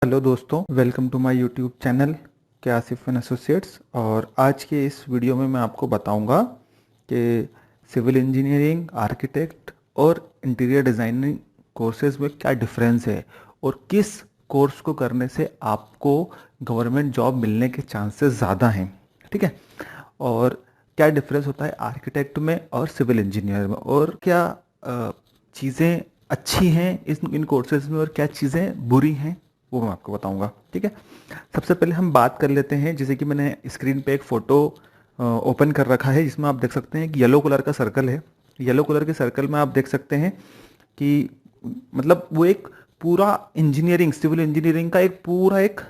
Hello दोस्तों, welcome to my YouTube channel के Asif and associates. और आज के इस वीडियो में मैं आपको बताऊंगा कि सिविल इंजीनियरिंग, आर्किटेक्ट और इंटीरियर डिज़ाइनिंग कोर्सेज में क्या डिफरेंस है और किस कोर्स को करने से आपको गवर्नमेंट जॉब मिलने के चांसेस ज़्यादा हैं। ठीक है, और क्या डिफरेंस होता है आर्किटेक्ट में और सिविल इंजीनियर में, और क्या चीज़ें अच्छी हैं इन कोर्सेज में और क्या चीज़ें बुरी हैं, वो मैं आपको बताऊंगा। ठीक है, सबसे पहले हम बात कर लेते हैं, जैसे कि मैंने स्क्रीन पे एक फ़ोटो ओपन कर रखा है जिसमें आप देख सकते हैं कि येलो कलर का सर्कल है। येलो कलर के सर्कल में आप देख सकते हैं कि मतलब वो एक पूरा इंजीनियरिंग, सिविल इंजीनियरिंग का एक पूरा एक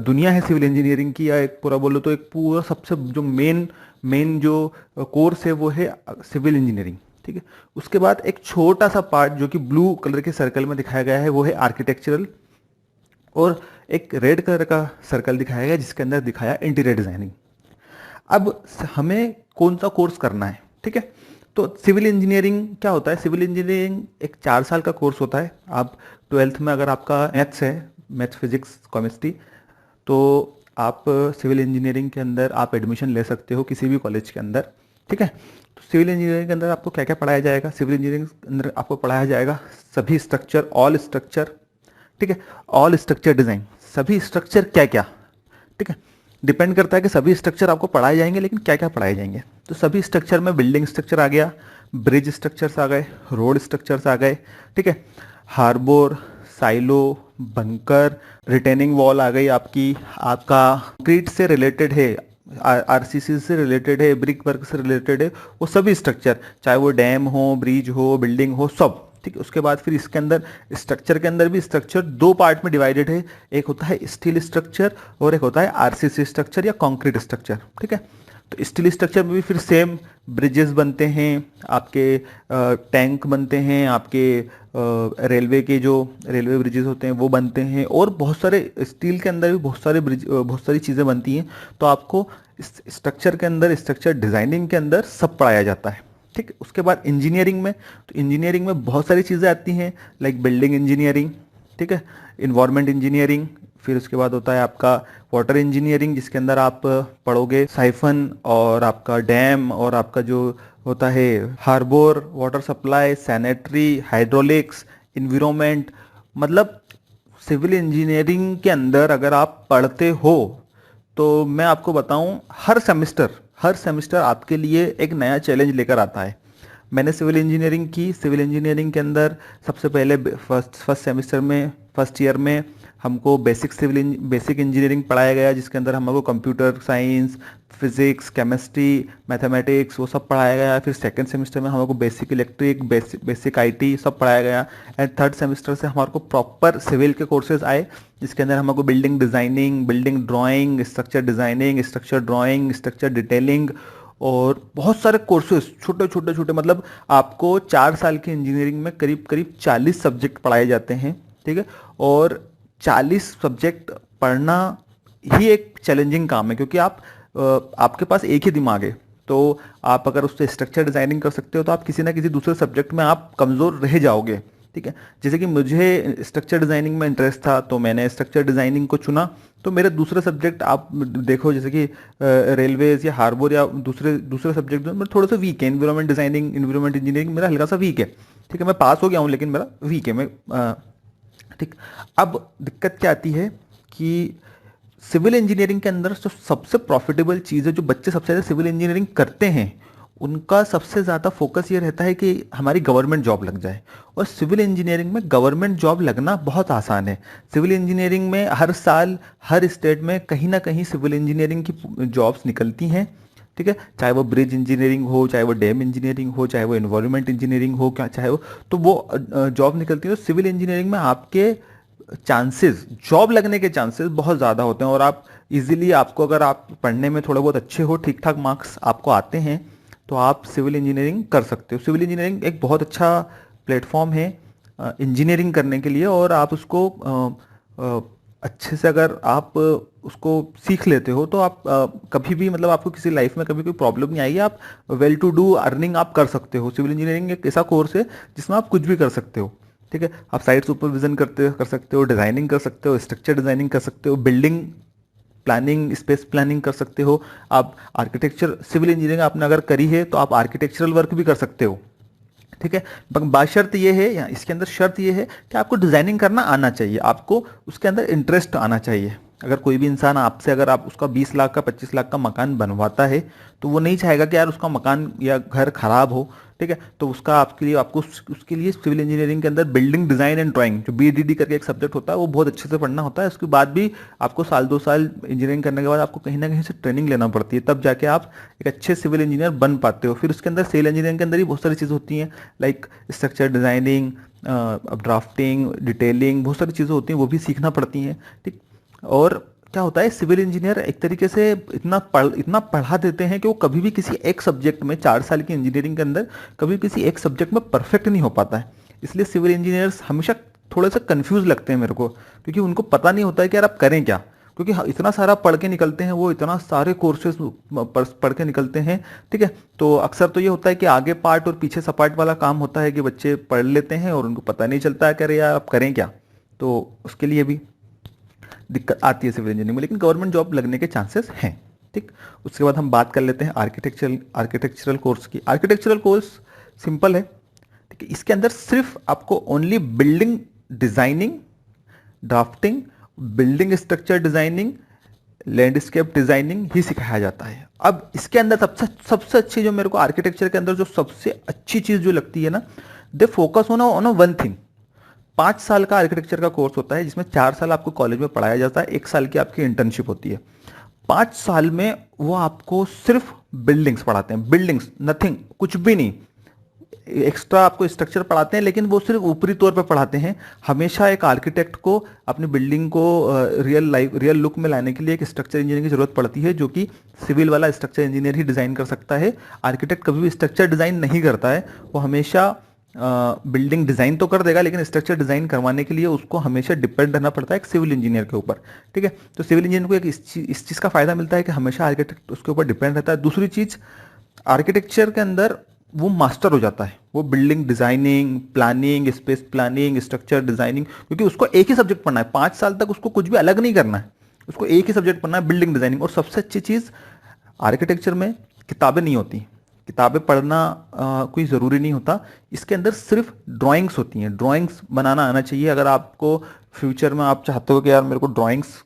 दुनिया है सिविल इंजीनियरिंग की, या एक पूरा बोलो तो एक पूरा सबसे जो मेन जो कोर्स है वो है सिविल इंजीनियरिंग। ठीक है, उसके बाद एक छोटा सा पार्ट जो कि ब्लू कलर के सर्कल में दिखाया गया है वो है आर्किटेक्चरल, और एक रेड कलर का सर्कल दिखाया गया जिसके अंदर दिखाया इंटीरियर डिजाइनिंग। अब हमें कौन सा कोर्स करना है? ठीक है, तो सिविल इंजीनियरिंग क्या होता है? सिविल इंजीनियरिंग एक 4 साल का कोर्स होता है। आप 12th में अगर आपका मैथ्स है, मैथ्स फिजिक्स केमिस्ट्री, तो आप सिविल इंजीनियरिंग के अंदर आप एडमिशन ले सकते हो किसी भी कॉलेज के अंदर। ठीक है, तो सिविल इंजीनियरिंग के अंदर आपको क्या क्या पढ़ाया जाएगा? सिविल इंजीनियरिंग के अंदर आपको पढ़ाया जाएगा सभी स्ट्रक्चर, ऑल स्ट्रक्चर। ठीक है, ऑल स्ट्रक्चर डिजाइन, सभी स्ट्रक्चर क्या क्या। ठीक है, डिपेंड करता है कि सभी स्ट्रक्चर आपको पढ़ाए जाएंगे, लेकिन क्या क्या पढ़ाए जाएंगे। तो सभी स्ट्रक्चर में बिल्डिंग स्ट्रक्चर आ गया, ब्रिज स्ट्रक्चर्स आ गए, रोड स्ट्रक्चर्स आ गए। ठीक है, harbour, silo, bunker, retaining wall आ गई आपकी, आपका कंक्रीट से रिलेटेड है, आरसीसी से रिलेटेड है, ब्रिक वर्क से रिलेटेड है, वो सभी स्ट्रक्चर, चाहे वो डैम हो, ब्रिज हो, बिल्डिंग हो, सब। ठीक है, उसके बाद फिर इसके अंदर स्ट्रक्चर के अंदर भी स्ट्रक्चर 2 पार्ट में डिवाइडेड है। एक होता है स्टील स्ट्रक्चर और एक होता है आरसीसी स्ट्रक्चर या कंक्रीट स्ट्रक्चर। ठीक है, तो स्टील स्ट्रक्चर में भी फिर सेम ब्रिजेस बनते हैं, आपके टैंक बनते हैं, आपके रेलवे के जो रेलवे ब्रिजेस होते हैं वो बनते हैं, और बहुत सारे स्टील के अंदर भी बहुत सारे ब्रिज, बहुत सारी चीज़ें बनती हैं। तो आपको स्ट्रक्चर के अंदर, स्ट्रक्चर डिजाइनिंग के अंदर सब पढ़ाया जाता है। ठीक है, उसके बाद इंजीनियरिंग में, तो इंजीनियरिंग में बहुत सारी चीज़ें आती हैं, लाइक बिल्डिंग इंजीनियरिंग, ठीक है, इन्वायरमेंट इंजीनियरिंग, फिर उसके बाद होता है आपका वाटर इंजीनियरिंग जिसके अंदर आप पढ़ोगे साइफन और आपका डैम और आपका जो होता है harbour, water supply, sanitary, hydraulics, environment. मतलब सिविल इंजीनियरिंग के अंदर अगर आप पढ़ते हो तो मैं आपको बताऊं, हर सेमेस्टर आपके लिए एक नया चैलेंज लेकर आता है। मैंने सिविल इंजीनियरिंग की, सिविल इंजीनियरिंग के अंदर सबसे पहले फर्स्ट सेमेस्टर में, फर्स्ट ईयर में हमको बेसिक इंजीनियरिंग पढ़ाया गया, जिसके अंदर हमको computer science, physics, chemistry, mathematics वो सब पढ़ाया गया। फिर सेकंड सेमेस्टर में हमको बेसिक इलेक्ट्रिक, बेसिक आईटी सब पढ़ाया गया। एंड थर्ड सेमेस्टर से हमारे को प्रॉपर सिविल के कोर्सेज आए, जिसके अंदर हमको building designing, building drawing, structure designing, structure drawing, structure detailing, और बहुत सारे कोर्सेज, छोटे छोटे छोटे। मतलब आपको 4 साल की इंजीनियरिंग में करीब करीब 40 सब्जेक्ट पढ़ाए जाते हैं। ठीक है, और 40 सब्जेक्ट पढ़ना ही एक चैलेंजिंग काम है, क्योंकि आपके पास एक ही दिमाग है। तो आप अगर उससे स्ट्रक्चर डिजाइनिंग कर सकते हो तो आप किसी ना किसी दूसरे सब्जेक्ट में आप कमज़ोर रह जाओगे। ठीक है, जैसे कि मुझे स्ट्रक्चर डिजाइनिंग में इंटरेस्ट था तो मैंने स्ट्रक्चर डिजाइनिंग को चुना। तो मेरे दूसरे सब्जेक्ट आप देखो, जैसे कि रेलवेज या हार्बर या दूसरे दूसरे सब्जेक्ट में थोड़ा सा वीक है। इन्वायरमेंट डिजाइनिंग, इन्वायरमेंट इंजीनियरिंग मेरा हल्का सा वीक है। ठीक है, मैं पास हो गया हूँ लेकिन मेरा वीक है। ठीक, अब दिक्कत क्या आती है कि सिविल इंजीनियरिंग के अंदर जो सबसे प्रॉफिटेबल चीज़ है, जो बच्चे सबसे ज़्यादा सिविल इंजीनियरिंग करते हैं, उनका सबसे ज़्यादा फोकस ये रहता है कि हमारी गवर्नमेंट जॉब लग जाए। और सिविल इंजीनियरिंग में गवर्नमेंट जॉब लगना बहुत आसान है। सिविल इंजीनियरिंग में हर साल हर स्टेट में कहीं ना कहीं सिविल इंजीनियरिंग की जॉब्स निकलती हैं। ठीक है, चाहे वो ब्रिज इंजीनियरिंग हो, चाहे वो डैम इंजीनियरिंग हो, चाहे वो इन्वायरमेंट इंजीनियरिंग हो, क्या चाहे वो, तो वो जॉब निकलती है। तो सिविल इंजीनियरिंग में आपके चांसेस, जॉब लगने के चांसेस बहुत ज़्यादा होते हैं, और आप इजीली, आपको अगर आप पढ़ने में थोड़े बहुत अच्छे हो, ठीक ठाक मार्क्स आपको आते हैं, तो आप सिविल इंजीनियरिंग कर सकते हो। सिविल इंजीनियरिंग एक बहुत अच्छा प्लेटफॉर्म है इंजीनियरिंग करने के लिए, और आप उसको अच्छे से अगर आप उसको सीख लेते हो तो आप कभी भी, मतलब आपको किसी लाइफ में कभी कोई प्रॉब्लम नहीं आएगी। आप वेल टू डू अर्निंग आप कर सकते हो। सिविल इंजीनियरिंग एक ऐसा कोर्स है जिसमें आप कुछ भी कर सकते हो। ठीक है, आप साइट सुपरविजन कर सकते हो, डिज़ाइनिंग कर सकते हो, स्ट्रक्चर डिज़ाइनिंग कर सकते हो, बिल्डिंग प्लानिंग, स्पेस प्लानिंग कर सकते हो। आप आर्किटेक्चर, सिविल इंजीनियरिंग आपने अगर करी है तो आप आर्किटेक्चरल वर्क भी कर सकते हो। ठीक है, बाशर्त ये है, या इसके अंदर शर्त ये है कि आपको डिज़ाइनिंग करना आना चाहिए, आपको उसके अंदर इंटरेस्ट आना चाहिए। अगर कोई भी इंसान आपसे, अगर आप उसका 20 लाख का 25 लाख का मकान बनवाता है तो वो नहीं चाहेगा कि यार उसका मकान या घर खराब हो। ठीक है, तो उसका आपके लिए, आपको उसके लिए सिविल इंजीनियरिंग के अंदर बिल्डिंग डिज़ाइन एंड ड्राइंग, जो बीडीडी करके एक सब्जेक्ट होता है, वो बहुत अच्छे से पढ़ना होता है। उसके बाद भी आपको साल 2 साल इंजीनियरिंग करने के बाद आपको कहीं ना कहीं से ट्रेनिंग लेना पड़ती है, तब जाके आप एक अच्छे सिविल इंजीनियर बन पाते हो। फिर उसके अंदर सिविल इंजीनियरिंग के अंदर ही बहुत सारी चीज़ें होती हैं, like structure designing, drafting, detailing, बहुत सारी चीज़ें होती हैं, वो भी सीखना पड़ती हैं। ठीक, और क्या होता है, सिविल इंजीनियर एक तरीके से इतना पढ़ा देते हैं कि वो कभी भी किसी एक सब्जेक्ट में, 4 साल की इंजीनियरिंग के अंदर कभी किसी एक सब्जेक्ट में परफेक्ट नहीं हो पाता है। इसलिए सिविल इंजीनियर्स हमेशा थोड़े से कंफ्यूज लगते हैं मेरे को, क्योंकि उनको पता नहीं होता है कि यार आप करें क्या, क्योंकि इतना सारा पढ़ के निकलते हैं वो, इतना सारे कोर्सेज पढ़ के निकलते हैं। ठीक है, तो अक्सर तो ये होता है कि आगे पार्ट और पीछे सपाट वाला काम होता है कि बच्चे पढ़ लेते हैं और उनको पता नहीं चलता है कि अरे यार आप करें क्या। तो उसके लिए भी दिक्कत आती है सिविल इंजीनियरिंग में, लेकिन गवर्नमेंट जॉब लगने के चांसेस हैं। ठीक, उसके बाद हम बात कर लेते हैं आर्किटेक्चरल कोर्स की। आर्किटेक्चरल कोर्स सिंपल है। ठीक है, इसके अंदर सिर्फ आपको only building designing, drafting, building structure designing, landscape designing ही सिखाया जाता है। अब इसके अंदर सबसे सबसे अच्छी जो मेरे को आर्किटेक्चर के अंदर जो सबसे अच्छी चीज जो लगती है ना, they focus on one thing. 5 साल का आर्किटेक्चर का कोर्स होता है, जिसमें 4 साल आपको कॉलेज में पढ़ाया जाता है, 1 साल की आपकी इंटर्नशिप होती है। 5 साल में वो आपको सिर्फ बिल्डिंग्स पढ़ाते हैं, बिल्डिंग्स, नथिंग, कुछ भी नहीं एक्स्ट्रा आपको स्ट्रक्चर पढ़ाते हैं, लेकिन वो सिर्फ ऊपरी तौर पे पढ़ाते हैं। हमेशा एक आर्किटेक्ट को अपनी बिल्डिंग को रियल लुक में लाने के लिए एक स्ट्रक्चर इंजीनियर की जरूरत पड़ती है, जो कि सिविल वाला स्ट्रक्चर इंजीनियर ही डिजाइन कर सकता है। आर्किटेक्ट कभी भी स्ट्रक्चर डिजाइन नहीं करता है, वो हमेशा बिल्डिंग डिजाइन तो कर देगा, लेकिन स्ट्रक्चर डिजाइन करवाने के लिए उसको हमेशा डिपेंड रहना पड़ता है एक सिविल इंजीनियर के ऊपर। ठीक है, तो सिविल इंजीनियर को एक इस चीज़ का फायदा मिलता है कि हमेशा आर्किटेक्ट उसके ऊपर डिपेंड रहता है। दूसरी चीज़, आर्किटेक्चर के अंदर वो मास्टर हो जाता है, वो building designing, planning, space planning, structure designing, क्योंकि उसको एक ही सब्जेक्ट पढ़ना है। 5 साल तक उसको कुछ भी अलग नहीं करना है, उसको एक ही सब्जेक्ट पढ़ना है, बिल्डिंग डिजाइनिंग। और सबसे अच्छी चीज़, आर्किटेक्चर में किताबें नहीं होती, किताबें पढ़ना कोई ज़रूरी नहीं होता। इसके अंदर सिर्फ ड्राइंग्स होती हैं, ड्राइंग्स बनाना आना चाहिए। अगर आपको फ्यूचर में आप चाहते हो कि यार मेरे को ड्राइंग्स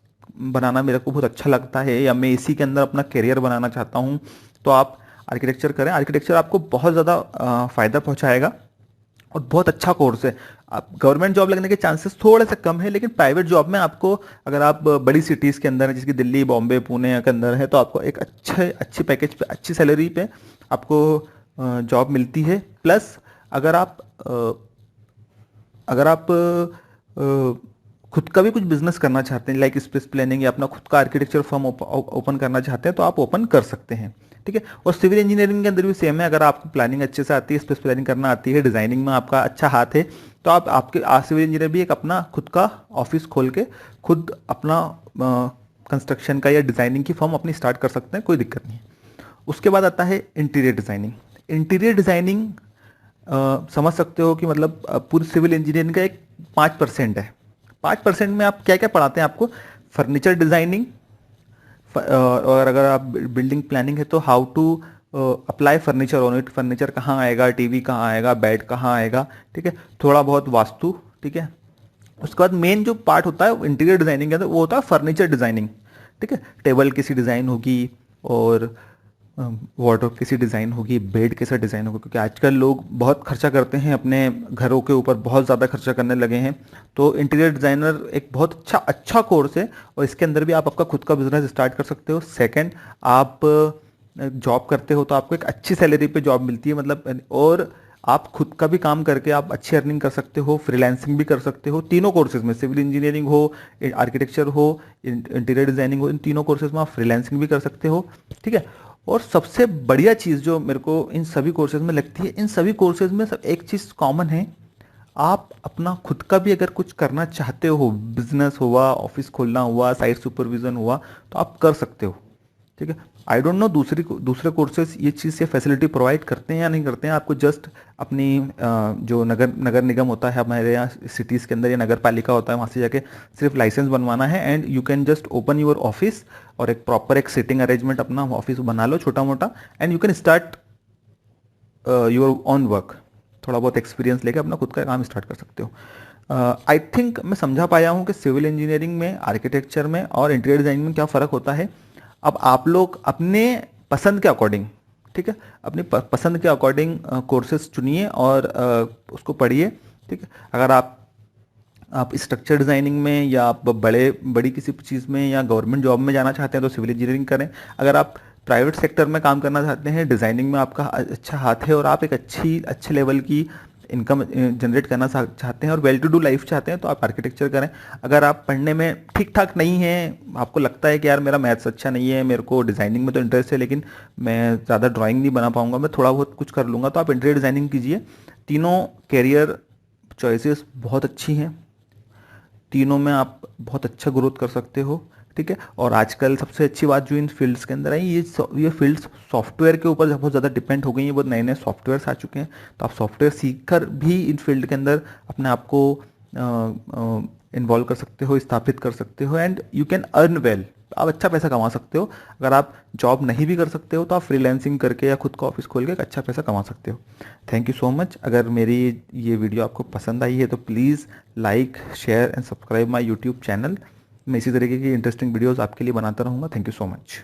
बनाना मेरे को बहुत अच्छा लगता है, या मैं इसी के अंदर अपना करियर बनाना चाहता हूँ, तो आप आर्किटेक्चर करें। आर्किटेक्चर आपको बहुत ज़्यादा फ़ायदा पहुँचाएगा और बहुत अच्छा कोर्स है। आप गवर्नमेंट जॉब लगने के चांसेस थोड़े से कम है, लेकिन प्राइवेट जॉब में आपको, अगर आप बड़ी सिटीज़ के अंदर है, जैसे दिल्ली, बॉम्बे, पुणे के अंदर है, तो आपको एक अच्छे पैकेज पे, अच्छी सैलरी पे आपको जॉब मिलती है। प्लस अगर आप खुद का भी कुछ बिजनेस करना चाहते हैं, लाइक स्पेस प्लानिंग, या अपना खुद का आर्किटेक्चर फर्म ओपन करना चाहते हैं, तो आप ओपन कर सकते हैं। ठीक है, और सिविल इंजीनियरिंग के अंदर भी सेम है। अगर आपको प्लानिंग अच्छे से आती है, स्पेस प्लानिंग करना आती है, डिजाइनिंग में आपका अच्छा हाथ है, तो आपके सिविल इंजीनियर भी एक अपना खुद का ऑफिस खोल के खुद अपना कंस्ट्रक्शन का या डिजाइनिंग की फर्म अपनी स्टार्ट कर सकते हैं, कोई दिक्कत नहीं है। उसके बाद आता है इंटीरियर डिजाइनिंग। इंटीरियर डिजाइनिंग समझ सकते हो कि मतलब पूरी सिविल इंजीनियरिंग का एक 5% है। 5% में आप क्या क्या पढ़ाते हैं, आपको फर्नीचर डिजाइनिंग, और अगर आप बिल्डिंग प्लानिंग है तो how to apply furniture on it, furniture कहाँ आएगा, टीवी कहाँ आएगा, बेड कहाँ आएगा। ठीक है, थोड़ा बहुत वास्तु। ठीक है, उसके बाद मेन जो पार्ट होता है इंटीरियर डिजाइनिंग के अंदर, वो होता है फर्नीचर डिजाइनिंग। ठीक है, टेबल किसी डिज़ाइन होगी, और वार्डरोब किसी डिज़ाइन होगी, बेड कैसा डिज़ाइन होगा, क्योंकि आजकल लोग बहुत खर्चा करते हैं अपने घरों के ऊपर, बहुत ज़्यादा खर्चा करने लगे हैं। तो इंटीरियर डिज़ाइनर एक बहुत अच्छा कोर्स है, और इसके अंदर भी आप आपका खुद का बिजनेस स्टार्ट कर सकते हो। सेकंड, आप जॉब करते हो तो आपको एक अच्छी सैलरी पे जॉब मिलती है, मतलब, और आप खुद का भी काम करके आप अच्छी अर्निंग कर सकते हो, फ्रीलांसिंग भी कर सकते हो। तीनों कोर्सेज में, सिविल इंजीनियरिंग हो, आर्किटेक्चर हो, इंटीरियर डिजाइनिंग हो, इन तीनों कोर्सेज में आप फ्रीलांसिंग भी कर सकते हो। ठीक है, और सबसे बढ़िया चीज़ जो मेरे को इन सभी कोर्सेज में लगती है, इन सभी कोर्सेज में सब एक चीज़ कॉमन है, आप अपना खुद का भी अगर कुछ करना चाहते हो, बिजनेस हुआ, ऑफिस खोलना हुआ, साइट सुपरविजन हुआ, तो आप कर सकते हो। ठीक है। आई डोंट नो दूसरे कोर्सेज ये चीज़ से फैसिलिटी प्रोवाइड करते हैं या नहीं करते हैं। आपको जस्ट अपनी जो नगर निगम होता है हमारे यहाँ सिटीज़ के अंदर या नगर पालिका होता है, वहाँ से जाके सिर्फ लाइसेंस बनवाना है and you can just open your office और एक प्रॉपर एक सिटिंग अरेंजमेंट अपना ऑफिस बना लो छोटा मोटा and you can start your on work. थोड़ा बहुत एक्सपीरियंस लेके अपना खुद का काम स्टार्ट कर सकते हो। आई थिंक मैं समझा पाया हूँ कि सिविल इंजीनियरिंग में, आर्किटेक्चर में और इंटीरियर डिजाइन में क्या फ़र्क होता है। अब आप लोग अपने पसंद के अकॉर्डिंग, ठीक है, अपनी पसंद के अकॉर्डिंग कोर्सेज चुनिए और उसको पढ़िए। ठीक है। अगर आप स्ट्रक्चर डिज़ाइनिंग में या आप बड़ी किसी चीज़ में या गवर्नमेंट जॉब में जाना चाहते हैं तो सिविल इंजीनियरिंग करें। अगर आप प्राइवेट सेक्टर में काम करना चाहते हैं, डिज़ाइनिंग में आपका अच्छा हाथ है और आप एक अच्छे लेवल की इनकम जनरेट करना चाहते हैं और वेल टू डू लाइफ चाहते हैं तो आप आर्किटेक्चर करें। अगर आप पढ़ने में ठीक ठाक नहीं हैं, आपको लगता है कि यार मेरा मैथ्स अच्छा नहीं है, मेरे को डिज़ाइनिंग में तो इंटरेस्ट है लेकिन मैं ज़्यादा ड्राइंग नहीं बना पाऊंगा, मैं थोड़ा बहुत कुछ कर लूँगा, तो आप इंटीरियर डिज़ाइनिंग कीजिए। तीनों कैरियर चॉइसेस बहुत अच्छी हैं, तीनों में आप बहुत अच्छा ग्रोथ कर सकते हो। ठीक है। और आजकल सबसे अच्छी बात जो इन फील्ड्स के अंदर आई, ये फील्ड्स सॉफ्टवेयर के ऊपर बहुत ज़्यादा डिपेंड हो गई हैं। बहुत नए नए सॉफ्टवेयर्स आ चुके हैं, तो आप सॉफ्टवेयर सीख कर भी इन फील्ड के अंदर अपने आप को इन्वॉल्व कर सकते हो, स्थापित कर सकते हो and you can earn well. आप अच्छा पैसा कमा सकते हो। अगर आप जॉब नहीं भी कर सकते हो तो आप फ्रीलांसिंग करके या खुद का ऑफिस खोल के एक अच्छा पैसा कमा सकते हो। Thank you so much. अगर मेरी ये वीडियो आपको पसंद आई है तो please like, share and subscribe my YouTube channel. मैं इसी तरीके की इंटरेस्टिंग वीडियोस आपके लिए बनाता रहूँगा। Thank you so much.